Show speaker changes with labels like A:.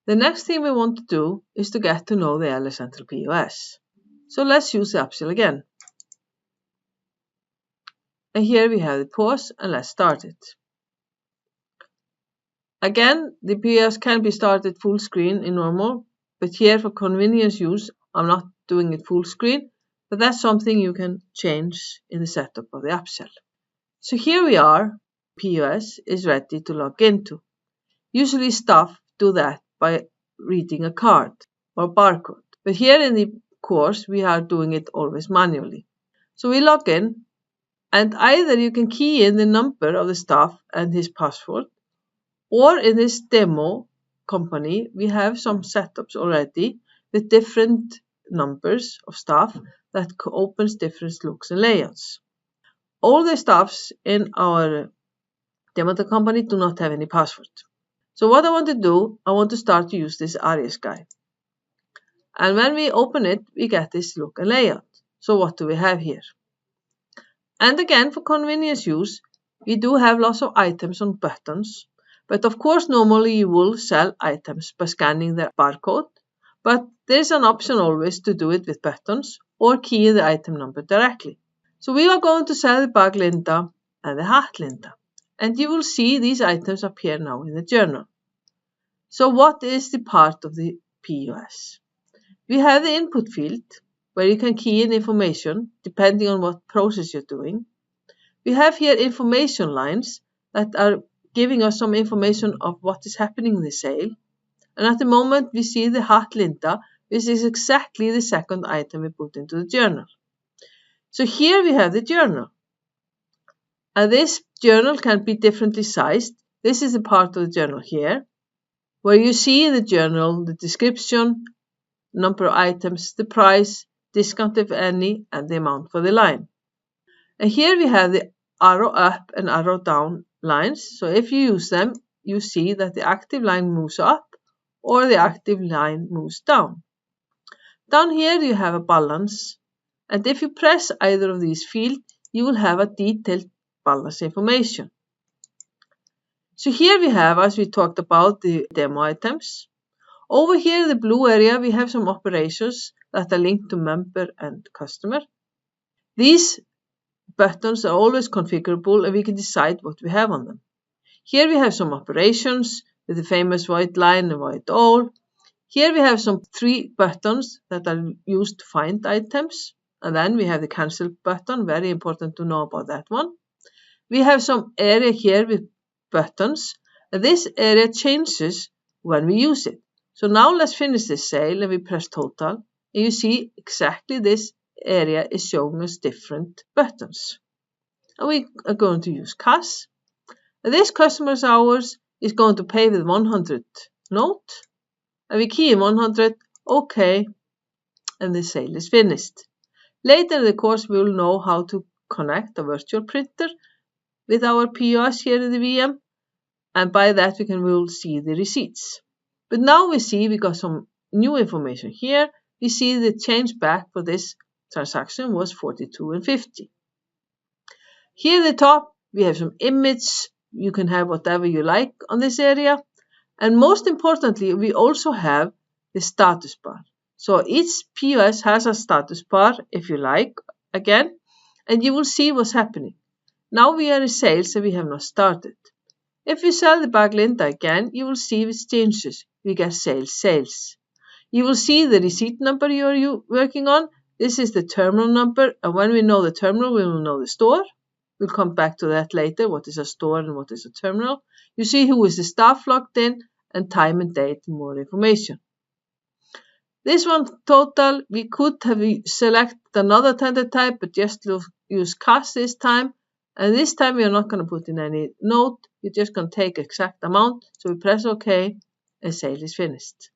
A: The next thing we want to do is to get to know the LA Central POS. So let's use the upsell again. And here we have the POS, and let's start it. Again, the POS can be started full screen in normal, but here for convenience use, I'm not doing it full screen, but that's something you can change in the setup of the upsell. So here we are, POS is ready to log into. Usually staff do that by reading a card or barcode, but here in the course we are doing it always manually. So we log in, and either you can key in the number of the staff and his password, or in this demo company we have some setups already with different numbers of staff that opens different looks and layouts. All the staffs in our demo company do not have any password. So what I want to do, I want to start to use this Aries guy. And when we open it, we get this look and layout. So what do we have here? And again, for convenience use, we do have lots of items on buttons. But of course, normally you will sell items by scanning the barcode. But there is an option always to do it with buttons or key the item number directly. So we are going to sell the bag Linda and the hat Linda. And you will see these items appear now in the journal. So what is the part of the POS? We have the input field where you can key in information depending on what process you're doing. We have here information lines that are giving us some information of what is happening in the sale. And at the moment we see the hat Linda, which is exactly the second item we put into the journal. So here we have the journal. And this journal can be differently sized. This is a part of the journal here, where you see in the journal the description, number of items, the price, discount if any, and the amount for the line. And here we have the arrow up and arrow down lines. So if you use them, you see that the active line moves up or the active line moves down. Down here you have a balance, and if you press either of these fields, you will have a detailed balance information. So here we have, as we talked about, the demo items. Over here in the blue area we have some operations that are linked to member and customer. These buttons are always configurable and we can decide what we have on them. Here we have some operations with the famous white line and white all. Here we have some 3 buttons that are used to find items, and then we have the cancel button, very important to know about that one. We have some area here with buttons, and this area changes when we use it. So now let's finish this sale and we press total, and you see exactly this area is showing us different buttons. And we are going to use cash. And this customer's hours is going to pay with 100 note, and we key in 100, OK, and the sale is finished. Later in the course we will know how to connect a virtual printer with our POS here in the VM, and by that we will see the receipts. But now we see we got some new information here. We see the change back for this transaction was 42 and 50. Here at the top we have some image. You can have whatever you like on this area. And most importantly, we also have the status bar. So each POS has a status bar, if you like, again, and you will see what's happening. Now we are in sales and we have not started. If we sell the bag Linda again, you will see it changes. We get sales. You will see the receipt number you are working on. This is the terminal number, and when we know the terminal, we will know the store. We'll come back to that later, what is a store and what is a terminal. You see who is the staff logged in, and time and date and more information. This one total, we could have selected another tender type, but just use cash this time. And this time we are not going to put in any note. We're just going to take exact amount. So we press OK and sale is finished.